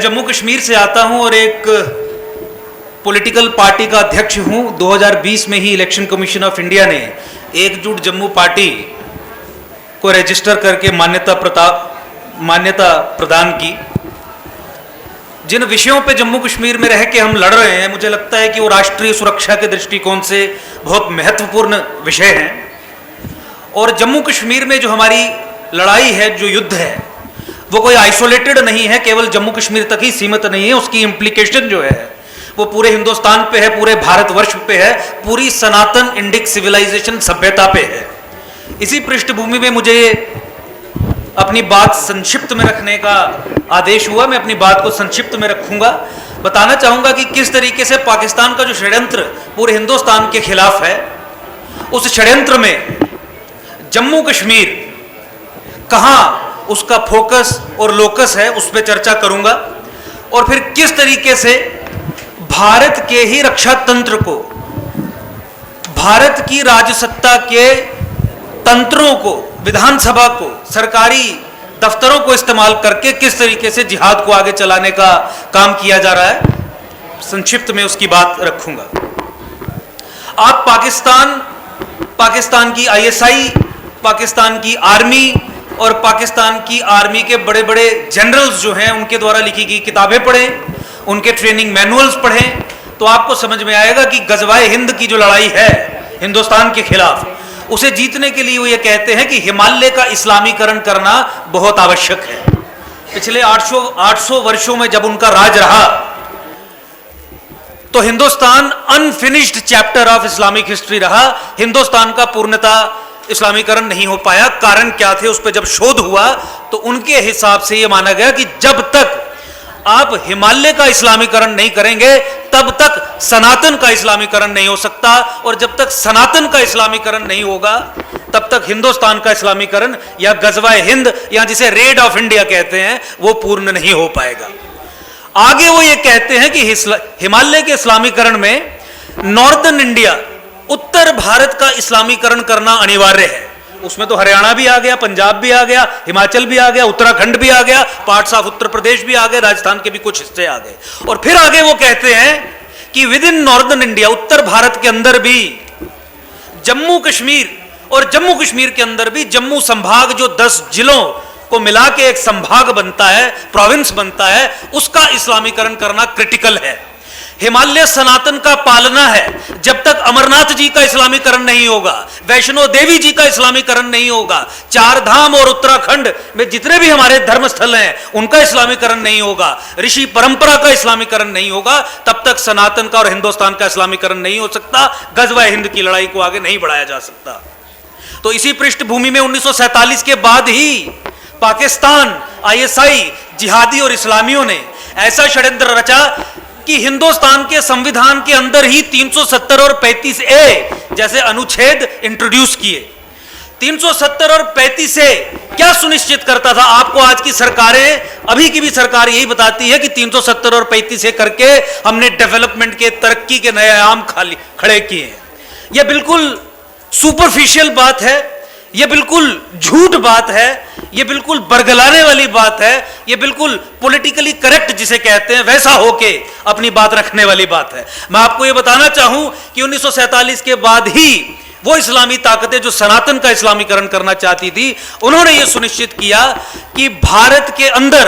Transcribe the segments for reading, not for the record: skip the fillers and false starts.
जम्मू कश्मीर से आता हूं और एक पॉलिटिकल पार्टी का अध्यक्ष हूं। 2020 में ही इलेक्शन कमीशन ऑफ इंडिया ने एकजुट जम्मू पार्टी को रजिस्टर करके मान्यता प्रदान की। जिन विषयों पे जम्मू कश्मीर में रह के हम लड़ रहे हैं, मुझे लगता है कि वो राष्ट्रीय सुरक्षा के दृष्टिकोण से बहुत महत्वपूर्ण विषय हैं। और जम्मू कश्मीर में जो हमारी लड़ाई है, जो युद्ध है, वो कोई आइसोलेटेड नहीं है, केवल जम्मू कश्मीर तक ही सीमित नहीं है। उसकी इम्प्लीकेशन जो है वो पूरे हिंदुस्तान पे है, पूरे भारतवर्ष पे है, पूरी सनातन इंडिक सिविलाइजेशन सभ्यता पे है। इसी पृष्ठभूमि में मुझे अपनी बात संक्षिप्त में रखने का आदेश हुआ। मैं अपनी बात को संक्षिप्त में रखूंगा। बताना चाहूंगा कि किस तरीके से पाकिस्तान का जो षड्यंत्र पूरे हिंदुस्तान के खिलाफ है, उस षड्यंत्र में जम्मू कश्मीर कहां उसका फोकस और लोकस है, उस पर चर्चा करूंगा। और फिर किस तरीके से भारत के ही रक्षा तंत्र को, भारत की राजसत्ता के तंत्रों को, विधानसभा को, सरकारी दफ्तरों को इस्तेमाल करके किस तरीके से जिहाद को आगे चलाने का काम किया जा रहा है, संक्षिप्त में उसकी बात रखूंगा। आप पाकिस्तान की आईएसआई, पाकिस्तान की आर्मी और पाकिस्तान की आर्मी के बड़े बड़े जनरल्स जो हैं, उनके द्वारा लिखी गई किताबें पढ़ें, उनके ट्रेनिंग मैनुअल्स पढ़ें, तो आपको समझ में आएगा कि गजवाए हिंद की जो लड़ाई है हिंदुस्तान के खिलाफ, उसे जीतने के लिए वो ये कहते हैं कि हिमालय का इस्लामीकरण करना बहुत आवश्यक है। पिछले 800 वर्षों में जब उनका राज रहा, तो Hindustan unfinished chapter of Islamic history रहा। हिंदुस्तान का पूर्णता इस्लामीकरण नहीं हो पाया। कारण क्या थे, उस पर जब शोध हुआ तो उनके हिसाब से यह माना गया कि जब तक आप हिमालय का इस्लामीकरण नहीं करेंगे, तब तक सनातन का इस्लामीकरण नहीं हो सकता, और जब तक सनातन का इस्लामीकरण नहीं होगा, तब तक हिंदुस्तान का इस्लामीकरण या गजवाए हिंद, या जिसे रेड ऑफ इंडिया कहते हैं, वो पूर्ण नहीं हो पाएगा। आगे वो ये कहते हैं कि हिमालय के इस्लामीकरण में नॉर्दर्न इंडिया, उत्तर भारत का इस्लामीकरण करना अनिवार्य है। उसमें तो हरियाणा भी आ गया, पंजाब भी आ गया, हिमाचल भी आ गया, उत्तराखंड भी आ गया, पार्ट्स ऑफ उत्तर प्रदेश भी आ गए, राजस्थान के भी कुछ हिस्से आ गए। और फिर आगे वो कहते हैं कि विद इन नॉर्दर्न इंडिया, उत्तर भारत के अंदर भी जम्मू कश्मीर, और जम्मू कश्मीर के अंदर भी जम्मू संभाग, जो 10 जिलों को मिला के एक संभाग बनता है, प्रोविंस बनता है, उसका इस्लामीकरण करना क्रिटिकल है। हिमालय सनातन का पालना है। जब तक अमरनाथ जी का इस्लामीकरण नहीं होगा, वैष्णो देवी जी का इस्लामीकरण नहीं होगा, चार धाम और उत्तराखंड में जितने भी हमारे धर्मस्थल हैं, उनका इस्लामीकरण नहीं होगा, ऋषि परंपरा का इस्लामीकरण नहीं होगा, तब तक सनातन का और हिंदुस्तान का इस्लामीकरण नहीं हो सकता। गजवा हिंद की लड़ाई को आगे नहीं बढ़ाया जा सकता। तो इसी पृष्ठभूमि में 1947 के बाद ही पाकिस्तान, आईएसआई, जिहादी और इस्लामियों ने ऐसा षड्यंत्र रचा कि हिंदुस्तान के संविधान के अंदर ही 370 और 35A जैसे अनुच्छेद इंट्रोड्यूस किए। 370 और 35A क्या सुनिश्चित करता था? आपको आज की सरकारें, अभी की भी सरकार यही बताती है कि 370 और 35A करके हमने डेवलपमेंट के, तरक्की के नए आयाम खड़े किए हैं। यह बिल्कुल सुपरफिशियल बात है, यह बिल्कुल झूठ बात है, यह बिल्कुल बरगलाने वाली बात है, यह बिल्कुल पॉलिटिकली करेक्ट जिसे कहते हैं वैसा होके अपनी बात रखने वाली बात है। मैं आपको यह बताना चाहूं कि 1947 के बाद ही वो इस्लामी ताकतें जो सनातन का इस्लामीकरण करना चाहती थी, उन्होंने यह सुनिश्चित किया कि भारत के अंदर,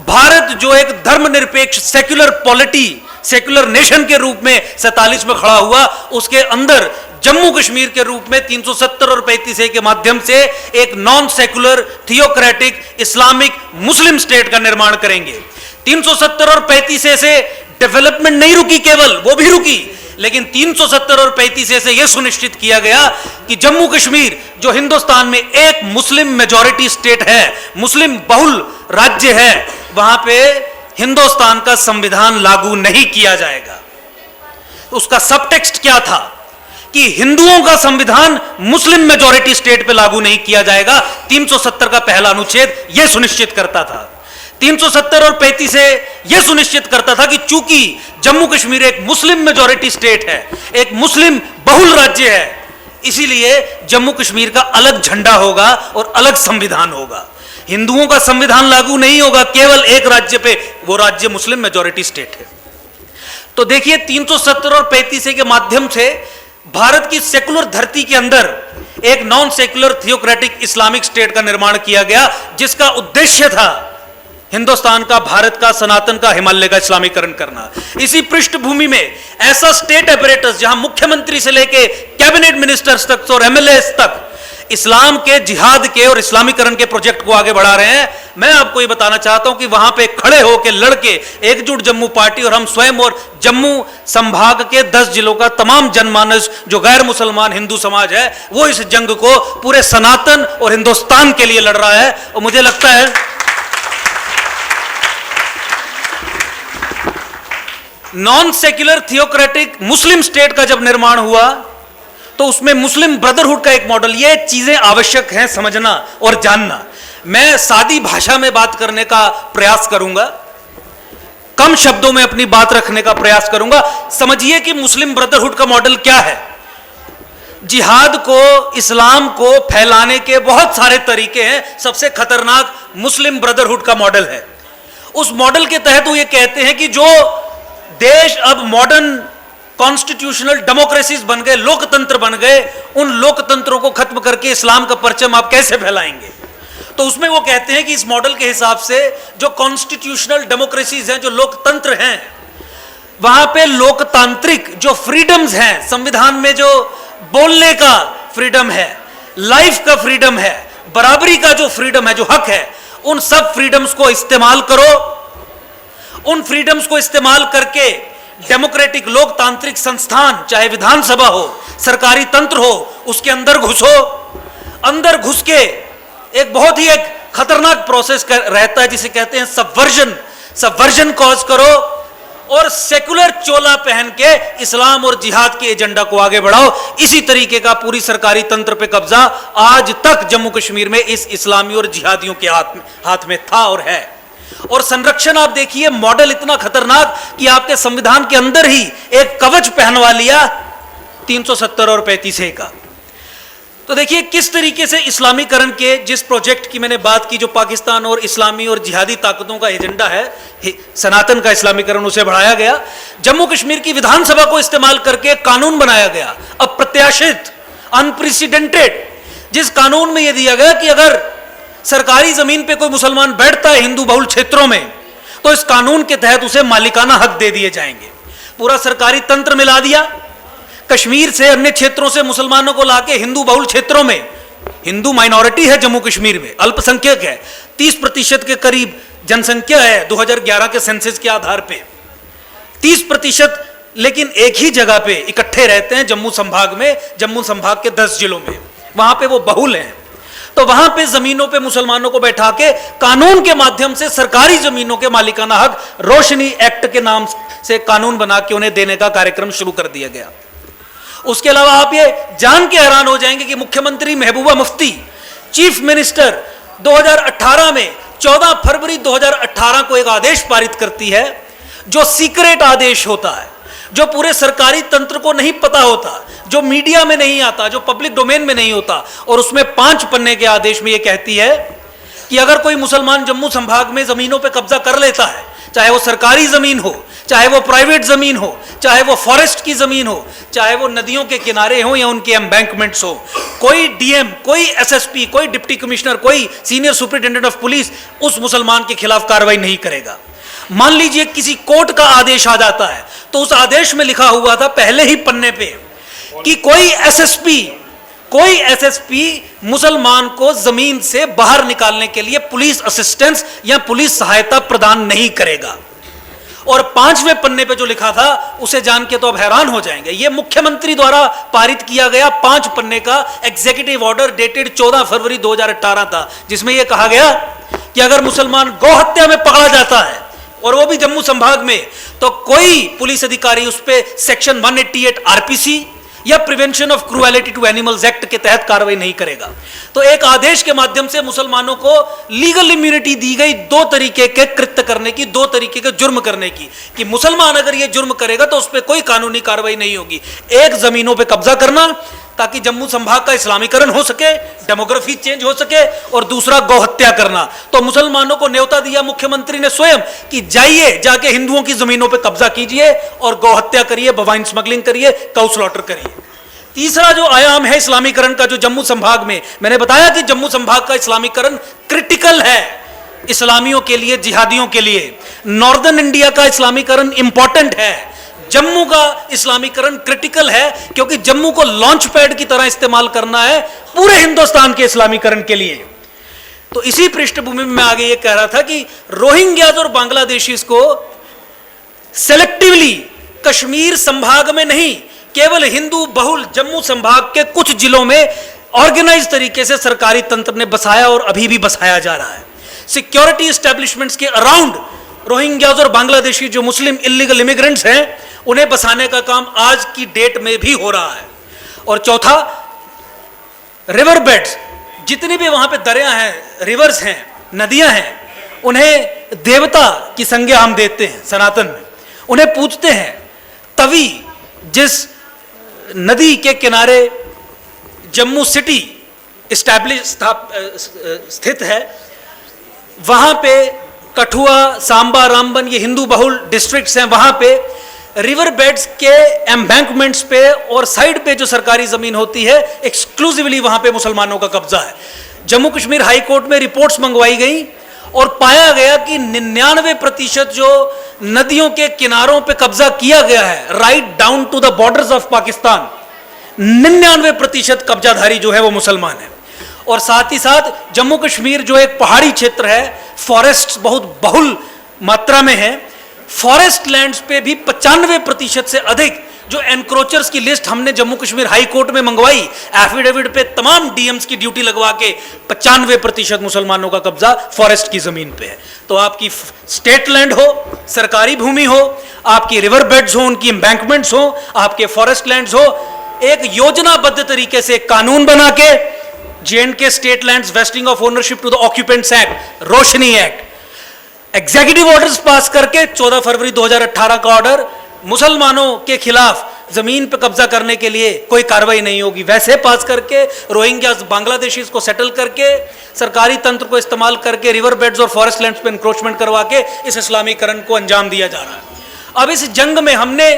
भारत जो एक धर्मनिरपेक्ष सेक्युलर पॉलिटी, सेक्युलर नेशन के रूप में 47 में खड़ा हुआ, उसके अंदर जम्मू कश्मीर के रूप में 370 और 35A के माध्यम से एक नॉन सेक्युलर, थियोक्रेटिक, इस्लामिक, मुस्लिम स्टेट का निर्माण करेंगे। 370 और 35A से डेवलपमेंट नहीं रुकी, केवल वो भी रुकी, लेकिन 370 और 35A से यह सुनिश्चित किया गया कि जम्मू कश्मीर, जो हिंदुस्तान में एक मुस्लिम मेजॉरिटी स्टेट है, मुस्लिम बहुल राज्य है, वहां पे हिंदुस्तान का संविधान लागू नहीं किया जाएगा। उसका सबटेक्स्ट क्या था कि हिंदुओं का संविधान मुस्लिम मेजॉरिटी स्टेट पे लागू नहीं किया जाएगा। 370 का पहला अनुच्छेद यह सुनिश्चित करता था। 370 और 35A यह सुनिश्चित करता था कि चूंकि जम्मू कश्मीर एक मुस्लिम मेजॉरिटी स्टेट है, एक मुस्लिम बहुल राज्य है, इसीलिए जम्मू कश्मीर का अलग झंडा होगा और अलग संविधान होगा। हिंदुओं का संविधान लागू नहीं होगा केवल एक राज्य पे, वो राज्य मुस्लिम मेजॉरिटी स्टेट है। तो देखिए 370 और 35 के माध्यम से भारत की सेकुलर धरती के अंदर एक non secular theocratic Islamic state का निर्माण किया गया, जिसका उद्देश्य था हिंदुस्तान का, भारत का, सनातन का, हिमालय का इस्लामीकरण करना। इसी पृष्ठभूमि में ऐसा स्टेट अपरेटस जहां मुख्यमंत्री से लेके कैबिनेट मिनिस्टर्स तक और एमएलए तक इस्लाम के, जिहाद के और इस्लामीकरण के प्रोजेक्ट को आगे बढ़ा रहे हैं। मैं आपको ये बताना चाहता हूं कि वहां पे खड़े होकर लड़के एकजुट जम्मू पार्टी और हम स्वयं और जम्मू संभाग के 10 जिलों का तमाम जनमानस जो गैर मुसलमान हिंदू समाज है, वो इस जंग को पूरे सनातन और हिंदुस्तान के लिए लड़ रहा है। और मुझे लगता है नॉन सेक्युलर थियोक्रेटिक मुस्लिम स्टेट का जब निर्माण हुआ तो उसमें मुस्लिम ब्रदरहुड का एक मॉडल, ये चीजें आवश्यक हैं समझना और जानना। मैं सादी भाषा में बात करने का प्रयास करूंगा, कम शब्दों में अपनी बात रखने का प्रयास करूंगा। समझिए कि मुस्लिम ब्रदरहुड का मॉडल क्या है। जिहाद को, इस्लाम को फैलाने के बहुत सारे तरीके हैं, सबसे खतरनाक मुस्लिम ब्रदरहुड का मॉडल है। उस मॉडल के तहत वो ये कहते हैं कि जो देश अब मॉडर्न कॉन्स्टिट्यूशनल डेमोक्रेसीज बन गए, लोकतंत्र बन गए, उन लोकतंत्रों को खत्म करके इस्लाम का परचम आप कैसे फैलाएंगे। तो उसमें वो कहते हैं कि इस मॉडल के हिसाब से जो कॉन्स्टिट्यूशनल डेमोक्रेसीज हैं, जो लोकतंत्र हैं, वहां पे लोकतांत्रिक जो फ्रीडम्स हैं, संविधान में जो बोलने का फ्रीडम है, लाइफ का फ्रीडम है, बराबरी का जो फ्रीडम है, जो हक है, उन सब फ्रीडम्स को इस्तेमाल करो। उन फ्रीडम्स को इस्तेमाल करके डेमोक्रेटिक लोकतांत्रिक संस्थान, चाहे विधानसभा हो, सरकारी तंत्र हो, उसके अंदर घुसो। अंदर घुस के एक बहुत ही एक खतरनाक प्रोसेस रहता है जिसे कहते हैं सबवर्जन कॉज करो और सेकुलर चोला पहन के इस्लाम और जिहाद के एजेंडा को आगे बढ़ाओ। इसी तरीके का पूरी सरकारी तंत्र पे कब्जा आज तक जम्मू कश्मीर में इस इस्लामी और जिहादियों के हाथ में था और है। और संरक्षण आप देखिए, मॉडल इतना खतरनाक कि आपके संविधान के अंदर ही एक कवच पहनवा लिया 370 और 35A का। तो देखिए किस तरीके से इस्लामीकरण के जिस प्रोजेक्ट की मैंने बात की, जो पाकिस्तान और इस्लामी और जिहादी ताकतों का एजेंडा है, सनातन का इस्लामीकरण, उसे बढ़ाया गया। जम्मू कश्मीर की विधानसभा को इस्तेमाल करके कानून बनाया गया, अप्रत्याशित, अनप्रेसिडेंटेड, जिस कानून में यह दिया गया कि अगर सरकारी जमीन पे कोई मुसलमान बैठता है हिंदू बहुल क्षेत्रों में, तो इस कानून के तहत उसे मालिकाना हक दे दिए जाएंगे। पूरा सरकारी तंत्र मिला दिया। कश्मीर से, अन्य क्षेत्रों से मुसलमानों को लाके हिंदू बहुल क्षेत्रों में, हिंदू माइनॉरिटी है जम्मू कश्मीर में, अल्पसंख्यक है, 30% के करीब जनसंख्या है 2011 के सेंसस के आधार पे, 30%, लेकिन एक ही जगह पे इकट्ठे रहते हैं जम्मू संभाग में, जम्मू संभाग के 10 जिलों में, वहां पे वो बहुल हैं। तो वहां पे जमीनों पे मुसलमानों को बैठा के कानून के माध्यम से सरकारी जमीनों के मालिकाना हक, रोशनी एक्ट के नाम से कानून बना के उन्हें देने का कार्यक्रम शुरू कर दिया गया। उसके अलावा आप ये जान के हैरान हो जाएंगे कि मुख्यमंत्री महबूबा मुफ्ती, चीफ मिनिस्टर, 2018 में 14 फरवरी 2018 को एक आदेश पारित करती है, जो सीक्रेट आदेश होता है, जो पूरे सरकारी तंत्र को नहीं पता होता, जो मीडिया में नहीं आता, जो पब्लिक डोमेन में नहीं होता। और उसमें 5 पन्ने के आदेश में यह कहती है कि अगर कोई मुसलमान जम्मू संभाग में जमीनों पे कब्जा कर लेता है, चाहे वो सरकारी जमीन हो, चाहे वो प्राइवेट जमीन हो, चाहे वो फॉरेस्ट की जमीन हो, चाहे वो नदियों के किनारे हो या उनके एम्बैंकमेंट्स हो, कोई डीएम, कोई एसएसपी, कोई डिप्टी कमिश्नर, कोई सीनियर सुपरिटेंडेंट ऑफ पुलिस उस मुसलमान के खिलाफ कार्रवाई नहीं करेगा। मान लीजिए किसी कोर्ट का आदेश आ जाता है, तो उस आदेश में लिखा हुआ था पहले ही पन्ने पे कि कोई एसएसपी मुसलमान को जमीन से बाहर निकालने के लिए पुलिस असिस्टेंस या पुलिस सहायता प्रदान नहीं करेगा। और 5वें पन्ने पे जो लिखा था उसे जान के तो अब हैरान हो जाएंगे। यह मुख्यमंत्री द्वारा पारित किया गया 5 पन्ने का एग्जीक्यूटिव ऑर्डर डेटेड 14 फरवरी 2018 था, जिसमें यह कहा गया कि अगर मुसलमान गौ हत्या में पकड़ा जाता है, और वो भी जम्मू संभाग में, तो कोई पुलिस अधिकारी उस पे सेक्शन 188 आरपीसी या prevention of cruelty to animals act के तहत कार्रवाई नहीं करेगा। तो एक आदेश के माध्यम से मुसलमानों को लीगल इम्यूनिटी दी गई 2 तरीके के कृत्य करने की, 2 तरीके के जुर्म करने की, कि मुसलमान अगर ये जुर्म करेगा तो उस पर कोई कानूनी कार्रवाई नहीं होगी। एक, जमीनों पे कब्जा करना, ताकि जम्मू संभाग का इस्लामीकरण हो सके, डेमोग्राफी चेंज हो सके, और दूसरा गौहत्या करना। तो मुसलमानों को न्योता दिया मुख्यमंत्री ने स्वयं कि जाइए, जाके हिंदुओं की जमीनों पे कब्जा कीजिए और गौहत्या करिए, बवाइन स्मगलिंग करिए, काउ स्लॉटर करिए। तीसरा जो आयाम है इस्लामीकरण का, जो जम्मू संभाग में, मैंने बताया कि जम्मू संभाग का इस्लामीकरण क्रिटिकल है इस्लामियों के लिए, जिहादियों के लिए। नॉर्दर्न इंडिया का इस्लामीकरण इंपॉर्टेंट है, जम्मू का इस्लामीकरण क्रिटिकल है, क्योंकि जम्मू को लॉन्च पैड की तरह इस्तेमाल करना है पूरे हिंदुस्तान के इस्लामीकरण के लिए। तो इसी पृष्ठभूमि में मैं आगे ये कह रहा था कि रोहिंग्याज और बांग्लादेशीज को सेलेक्टिवली कश्मीर संभाग में नहीं, केवल हिंदू बहुल जम्मू संभाग के कुछ जिलों में ऑर्गेनाइज तरीके से सरकारी तंत्र ने बसाया और अभी भी बसाया जा रहा है। सिक्योरिटी एस्टेब्लिशमेंट्स के अराउंड रोहिंग्याज और बांग्लादेशी जो मुस्लिम इलीगल इमिग्रेंट्स हैं, उन्हें बसाने का काम आज की डेट में भी हो रहा है। और चौथा, रिवर बेड्स, जितनी भी वहां पे दरिया हैं, रिवर्स हैं, नदियां हैं, उन्हें देवता की संज्ञा हम देते हैं सनातन में, उन्हें पूजते हैं। तवी, जिस नदी के किनारे जम्मू सिटी स्थित है, वहां पे कठुआ, सांबा, रामबन, ये हिंदू बहुल डिस्ट्रिक्ट्स हैं, वहां पे रिवर बेड्स के एम्बैंकमेंट्स पे और साइड पे जो सरकारी जमीन होती है, एक्सक्लूसिवली वहां पे मुसलमानों का कब्जा है। जम्मू कश्मीर हाई कोर्ट में रिपोर्ट्स मंगवाई गई और पाया गया कि 99% जो नदियों के किनारों पे कब्जा किया गया है, right down to the borders of Pakistan, 99% कब्जाधारी जो है वो मुसलमान है। और साथ ही साथ जम्मू कश्मीर जो एक पहाड़ी क्षेत्र है, फॉरेस्ट बहुत बहुल मात्रा में है, फॉरेस्ट लैंड्स पे भी 95% से अधिक जो एनक्रोचर्स की लिस्ट हमने जम्मू कश्मीर हाई कोर्ट में मंगवाई, एफिडेविट पे तमाम डीएम्स की ड्यूटी लगवा के 95% मुसलमानों का कब्जा फॉरेस्ट की जमीन पे है। तो आपकी स्टेट लैंड हो, सरकारी भूमि हो, आपकी रिवर बेड्स हो, उनकी एम्बैंकमेंट्स हो, आपके फॉरेस्ट लैंड्स हो, एक योजनाबद्ध तरीके से कानून बना के J&K state lands vesting of ownership to the occupants act, Roshni act, executive orders pass करके 14 फरवरी 2018 का ऑर्डर, मुसलमानों के खिलाफ जमीन पर कब्जा करने के लिए कोई कार्रवाई नहीं होगी, वैसे पास करके रोहिंग्या बांग्लादेशीज को सेटल करके सरकारी तंत्र को इस्तेमाल करके रिवर बेड्स और फॉरेस्ट लैंड्स पे इंक्रोचमेंट करवा के इस इस्लामीकरण को अंजाम दिया जा रहा है। अब इस जंग में हमने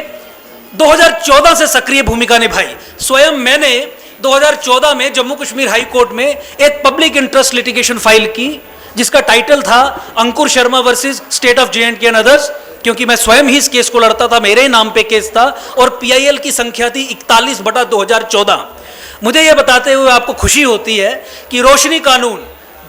2014 से सक्रिय भूमिका निभाई। स्वयं मैंने 2014 में जम्मू कश्मीर हाई कोर्ट में एक पब्लिक इंटरेस्ट लिटिगेशन फाइल की, जिसका टाइटल था Ankur Sharma versus state of J&K and others, क्योंकि मैं स्वयं ही इस केस को लड़ता था, मेरे ही नाम पे केस था और PIL की संख्या थी 41/2014। मुझे यह बताते हुए आपको खुशी होती है कि रोशनी कानून,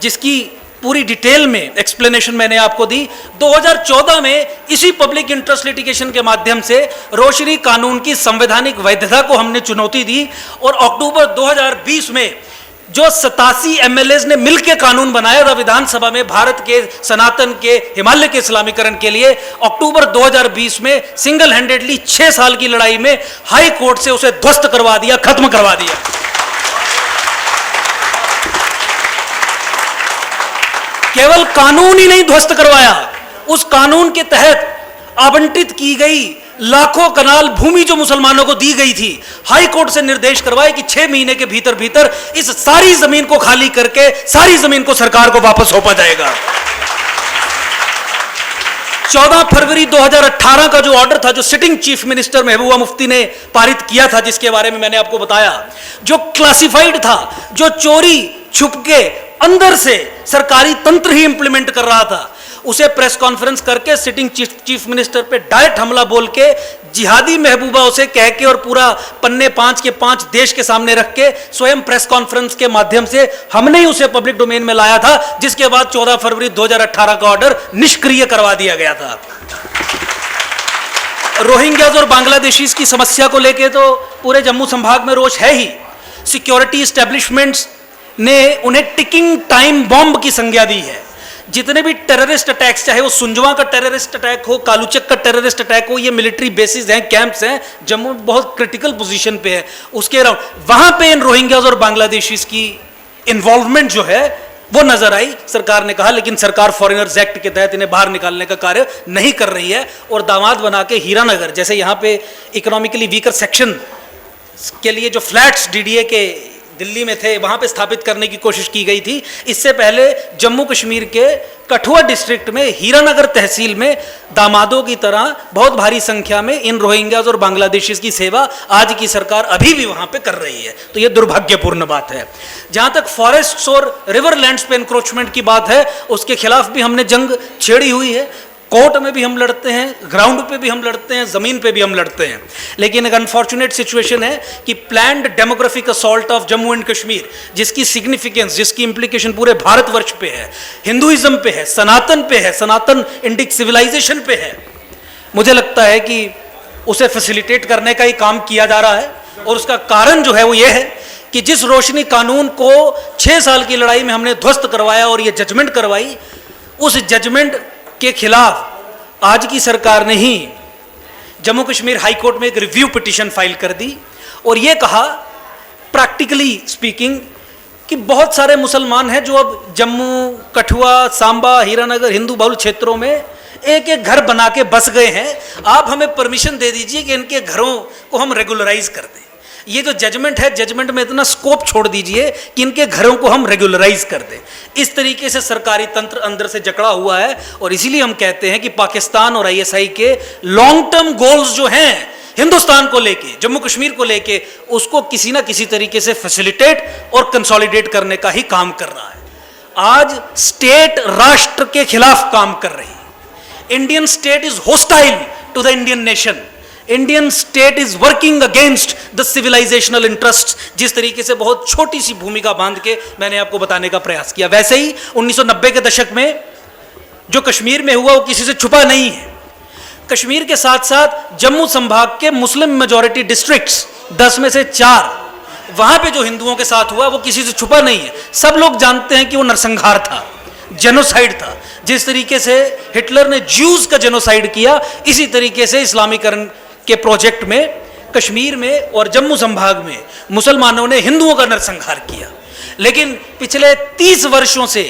जिसकी पूरी डिटेल में एक्सप्लेनेशन मैंने आपको दी, 2014 में इसी पब्लिक इंटरेस्ट लिटिगेशन के माध्यम से रोशनी कानून की संवैधानिक वैधता को हमने चुनौती दी और अक्टूबर 2020 में जो 87 MLAs ने मिलकर कानून बनाया था विधानसभा में भारत के सनातन के हिमालय के इस्लामीकरण के लिए, अक्टूबर 2020 में सिंगल हैंडेडली 6 साल की लड़ाई में हाई कोर्ट से उसे ध्वस्त करवा दिया, खत्म करवा दिया। केवल कानून ही नहीं ध्वस्त करवाया, उस कानून के तहत आवंटित की गई लाखों कनाल भूमि जो मुसलमानों को दी गई थी, हाई कोर्ट से निर्देश करवाए कि 6 महीने के भीतर भीतर इस सारी जमीन को खाली करके सारी जमीन को सरकार को वापस सौंपा जाएगा। 14 फरवरी 2018 का जो ऑर्डर था, जो sitting chief minister Mehbooba Mufti ने पारित किया था, जिसके बारे में मैंने आपको बताया, जो क्लासिफाइड था, जो चोरी छुप के अंदर से सरकारी तंत्र ही इंप्लीमेंट कर रहा था, उसे प्रेस कॉन्फ्रेंस करके सिटिंग चीफ मिनिस्टर पे डायरेक्ट हमला बोल के जिहादी महबूबा उसे कह के और पूरा पन्ने 5 के 5 देश के सामने रख के स्वयं प्रेस कॉन्फ्रेंस के माध्यम से हमने ही उसे पब्लिक डोमेन में लाया था, जिसके बाद 14 फरवरी 2018 का ऑर्डर निष्क्रिय करवा दिया गया था। रोहिंग्याज और बांग्लादेशीज की समस्या को लेके तो पूरे जम्मू संभाग में रोष है ही। सिक्योरिटी एस्टेब्लिशमेंट्स ने उन्हें टिकिंग टाइम बॉम्ब की संज्ञा दी है। जितने भी टेररिस्ट अटैक्स, चाहे वो सुंजवा का टेररिस्ट अटैक हो, कालूचक का टेररिस्ट अटैक हो, ये मिलिट्री बेसिस हैं, कैंप्स हैं, जम्मू बहुत क्रिटिकल पोजीशन पे है, उसके अराउंड वहां पे इन रोहिंग्याज और बांग्लादेशीज की इन्वॉल्वमेंट जो है वो नजर आई। सरकार ने कहा, लेकिन सरकार फॉरेनर्स एक्ट के तहत इन्हें बाहर निकालने का कार्य नहीं कर रही है और दामाद बना के हीरानगर जैसे यहाँ पे इकोनॉमिकली वीकर सेक्शन के लिए जो फ्लैट्स डीडीए के दिल्ली में थे वहाँ पे स्थापित करने की कोशिश की गई थी। इससे पहले जम्मू कश्मीर के कठुआ डिस्ट्रिक्ट में हीरानगर तहसील में दामादों की तरह बहुत भारी संख्या में इन रोहिंग्याज और बांग्लादेशीज की सेवा आज की सरकार अभी भी वहाँ पे कर रही है। तो ये दुर्भाग्यपूर्ण बात है। जहाँ तक फॉरेस्ट्स और रिवर लैंड्स पे इंक्रोचमेंट की बात है, उसके खिलाफ भी हमने जंग छेड़ी हुई है। कोर्ट में भी हम लड़ते हैं, ग्राउंड पे भी हम लड़ते हैं, ज़मीन पे भी हम लड़ते हैं। लेकिन एक अनफॉर्चुनेट सिचुएशन है कि planned demographic assault of Jammu and Kashmir, जिसकी सिग्निफिकेंस, जिसकी इंप्लीकेशन पूरे भारतवर्ष पे है, हिंदुइज्म पे है, सनातन पे है, सनातन इंडिक सिविलाइजेशन पे है, मुझे लगता है कि उसे फैसिलिटेट करने का ही काम किया जा रहा है। और उसका कारण जो है वो ये है कि जिस रोशनी कानून को 6 साल की लड़ाई में हमने ध्वस्त करवाया और ये जजमेंट करवाई, उस जजमेंट के खिलाफ आज की सरकार ने ही जम्मू कश्मीर हाई कोर्ट में एक रिव्यू पिटीशन फाइल कर दी और ये कहा, प्रैक्टिकली स्पीकिंग, कि बहुत सारे मुसलमान हैं जो अब जम्मू, कठुआ, सांबा, हीरानगर, हिंदू बहुल क्षेत्रों में एक एक घर बना के बस गए हैं। आप हमें परमिशन दे दीजिए कि इनके घरों को हम रेगुलराइज कर दें। ये जो जजमेंट है, जजमेंट में इतना स्कोप छोड़ दीजिए कि इनके घरों को हम रेगुलराइज कर दें। इस तरीके से सरकारी तंत्र अंदर से जकड़ा हुआ है और इसीलिए हम कहते हैं कि पाकिस्तान और आईएसआई के लॉन्ग टर्म गोल्स जो हैं हिंदुस्तान को लेके, जम्मू कश्मीर को लेके, उसको किसी ना किसी तरीके से फैसिलिटेट और कंसोलिडेट करने का ही काम कर रहा है। आज स्टेट राष्ट्र के खिलाफ काम कर रही है। Indian state is hostile to the Indian nation. Indian state is working against the civilizational interest. जिस तरीके से बहुत छोटी सी भूमिका बांध के मैंने आपको बताने का प्रयास किया, वैसे ही 1990 के दशक में जो कश्मीर में हुआ वो किसी से छुपा नहीं है। कश्मीर के साथ साथ जम्मू संभाग के मुस्लिम मेजॉरिटी डिस्ट्रिक्ट्स 10 में से 4, वहां पे जो हिंदुओं के साथ हुआ वो किसी से छुपा नहीं है। सब लोग जानते हैं कि वो नरसंहार था, जेनोसाइड था। जिस तरीके से हिटलर ने ज्यूज का जेनोसाइड किया, इसी तरीके से इस्लामीकरण के प्रोजेक्ट में कश्मीर में और जम्मू संभाग में मुसलमानों ने हिंदुओं का नरसंहार किया। लेकिन पिछले 30 वर्षों से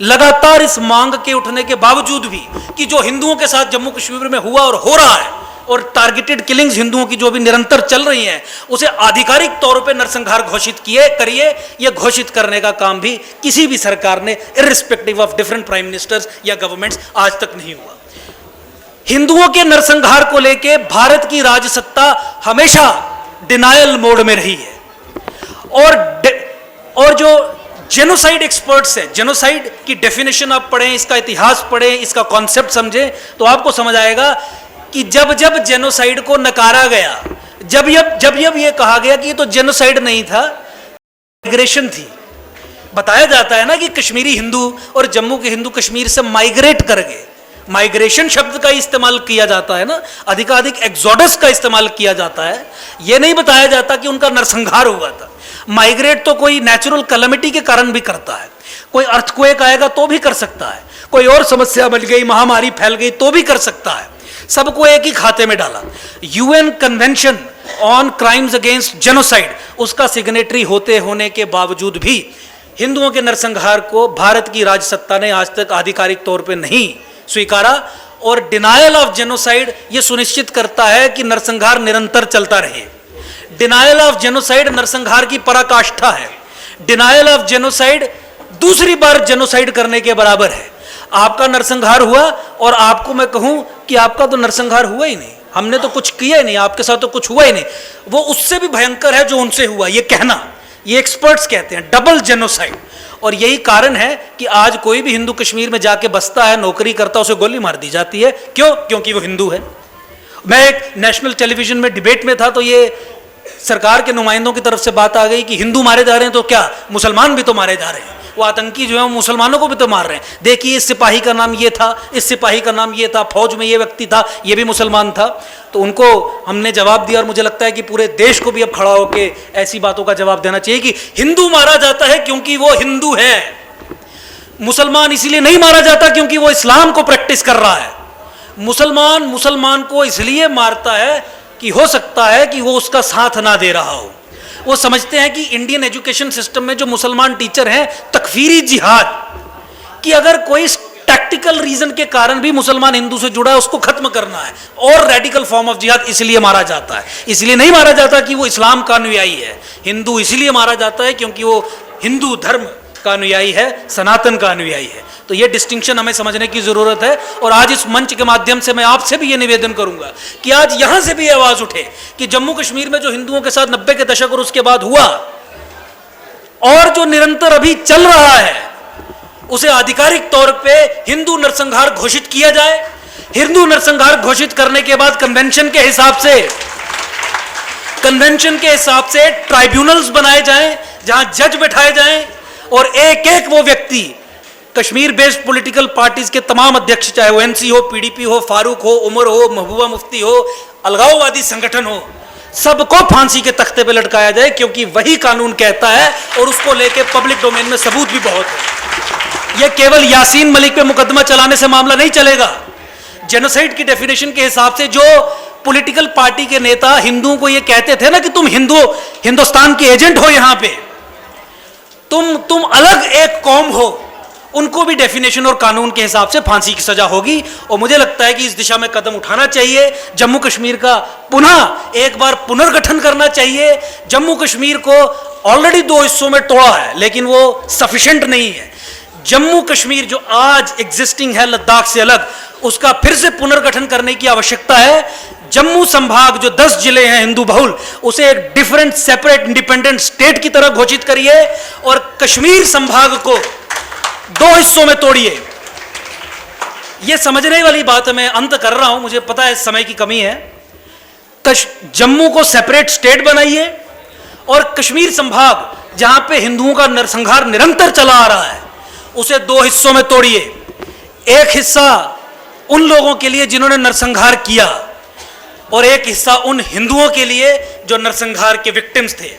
लगातार इस मांग के उठने के बावजूद भी कि जो हिंदुओं के साथ जम्मू कश्मीर में हुआ और हो रहा है, और टारगेटेड किलिंग्स हिंदुओं की जो भी निरंतर चल रही हैं, उसे आधिकारिक तौर पे नरसंहार घोषित करिए, यह घोषित करने का काम भी किसी भी सरकार ने, irrespective of different prime ministers या गवर्नमेंट्स, आज तक नहीं हुआ। हिंदुओं के नरसंहार को लेके भारत की राजसत्ता हमेशा डिनायल मोड में रही है। और जो जेनोसाइड एक्सपर्ट्स हैं, जेनोसाइड की डेफिनेशन आप पढ़ें, इसका इतिहास पढ़ें, इसका कॉन्सेप्ट समझें, तो आपको समझ आएगा कि जब जब जेनोसाइड को नकारा गया, जब ये कहा गया कि ये तो जेनोसाइड नहीं था, माइग्रेशन थी। बताया जाता है ना कि कश्मीरी हिंदू और जम्मू के हिंदू कश्मीर से माइग्रेट कर गए। माइग्रेशन शब्द का इस्तेमाल किया जाता है ना, अधिकाधिक एक्सोडस का इस्तेमाल किया जाता है। यह नहीं बताया जाता कि उनका नरसंहार हुआ था। माइग्रेट तो कोई नेचुरल कैलेमिटी के कारण भी करता है, कोई अर्थक्वेक आएगा तो भी कर सकता है, कोई और समस्या बन गई, महामारी फैल गई तो भी कर सकता है। सबको एक ही खाते में डाला। UN convention on crimes against genocide, उसका सिग्नेटरी होने के बावजूद भी हिंदुओं के नरसंहार को भारत की राजसत्ता ने आज तक आधिकारिक तौर पे नहीं स्वीकारा। और डिनायल ऑफ जेनोसाइड ये सुनिश्चित करता है कि नरसंहार निरंतर चलता रहे। डिनायल ऑफ जेनोसाइड नरसंहार की पराकाष्ठा है। डिनायल ऑफ जेनोसाइड दूसरी बार जेनोसाइड करने के बराबर है। आपका नरसंहार हुआ और आपको मैं कहूं कि आपका तो नरसंहार हुआ ही नहीं, हमने तो कुछ किया ही नहीं, आपके साथ तो कुछ हुआ ही नहीं, वो उससे भी भयंकर है जो उनसे हुआ। ये कहना, ये एक्सपर्ट्स कहते हैं डबल जेनोसाइड। और यही कारण है कि आज कोई भी हिंदू कश्मीर में जाके बसता है, नौकरी करता है, उसे गोली मार दी जाती है। क्यों? क्योंकि वो हिंदू है। मैं एक नेशनल टेलीविजन में डिबेट में था तो ये सरकार के नुमाइंदों की तरफ से बात आ गई कि हिंदू मारे जा रहे हैं तो क्या मुसलमान भी तो मारे जा रहे हैं, वो आतंकी जो है मुसलमानों को भी तो मार रहे हैं। देखिए इस सिपाही का नाम ये था, इस सिपाही का नाम ये था, फौज में ये व्यक्ति था, ये भी मुसलमान था। तो उनको हमने जवाब दिया और मुझे लगता है कि पूरे देश को भी अब खड़ा होकर ऐसी बातों का जवाब देना चाहिए कि हिंदू मारा जाता है क्योंकि वो हिंदू है, मुसलमान इसीलिए नहीं मारा जाता क्योंकि वो इस्लाम को प्रैक्टिस कर रहा है। मुसलमान को इसलिए मारता है कि हो सकता है कि वो उसका साथ ना दे रहा हो। वो समझते हैं कि इंडियन एजुकेशन सिस्टम में जो मुसलमान टीचर हैं, तकफीरी जिहाद, कि अगर कोई प्रैक्टिकल रीजन के कारण भी मुसलमान हिंदू से जुड़ा है, उसको खत्म करना है। और रेडिकल फॉर्म ऑफ जिहाद इसलिए मारा जाता है, इसलिए नहीं मारा जाता कि वो इस्लाम का अनुयायी है। हिंदू इसलिए मारा जाता है क्योंकि वो हिंदू धर्म का अनुयायी है, सनातन का अनुयायी है। तो ये डिस्टिंक्शन हमें समझने की जरूरत है। और आज इस मंच के माध्यम से मैं आपसे भी ये निवेदन करूंगा कि आज यहां से भी आवाज उठे कि जम्मू कश्मीर में जो हिंदुओं के साथ 90 के दशक और उसके बाद हुआ और जो निरंतर अभी चल रहा है, उसे आधिकारिक तौर पे हिंदू नरसंहार घोषित किया जाए। हिंदू नरसंहार घोषित करने के बाद कन्वेंशन के हिसाब से ट्राइब्यूनल्स बनाए जाएं, जहां जज बैठाए जाएं और एक एक वो व्यक्ति, कश्मीर बेस्ड पॉलिटिकल पार्टीज के तमाम अध्यक्ष, चाहे वो एनसी हो, पीडीपी हो, फारूक हो, उमर हो, महबूबा मुफ्ती हो, अलगाववादी संगठन हो, सबको फांसी के तख्ते पे लटकाया जाए, क्योंकि वही कानून कहता है और उसको लेके पब्लिक डोमेन में सबूत भी बहुत है। यह केवल यासीन मलिक पे मुकदमा चलाने से मामला नहीं चलेगा। जेनोसाइड की डेफिनेशन के हिसाब से जो पॉलिटिकल पार्टी के नेता हिंदुओं को यह कहते थे ना कि तुम हिंदुस्तान के एजेंट हो, यहां पे तुम अलग एक कौम हो, उनको भी डेफिनेशन और कानून के हिसाब से फांसी की सजा होगी। और मुझे लगता है कि इस दिशा में कदम उठाना चाहिए। जम्मू कश्मीर का पुनः एक बार पुनर्गठन करना चाहिए। जम्मू कश्मीर को ऑलरेडी 2 हिस्सों में तोड़ा है, लेकिन वो सफिशिएंट नहीं है। जम्मू कश्मीर जो आज एग्जिस्टिंग है लद्दाख से अलग, उसका फिर से पुनर्गठन करने की आवश्यकता है। जम्मू संभाग जो 10 जिले हैं हिंदू बहुल, उसे एक डिफरेंट सेपरेट इंडिपेंडेंट स्टेट की तरह घोषित करिए और कश्मीर संभाग को 2 हिस्सों में तोड़िए। यह समझने वाली बात है, मैं अंत कर रहा हूं, मुझे पता है समय की कमी है। जम्मू को सेपरेट स्टेट बनाइए और कश्मीर संभाग जहां पे हिंदुओं का नरसंहार निरंतर चला आ रहा है, उसे 2 हिस्सों में तोड़िए। एक हिस्सा उन लोगों के लिए जिन्होंने नरसंहार किया और एक हिस्सा उन हिंदुओं के लिए जो नरसंहार के विक्टिम्स थे।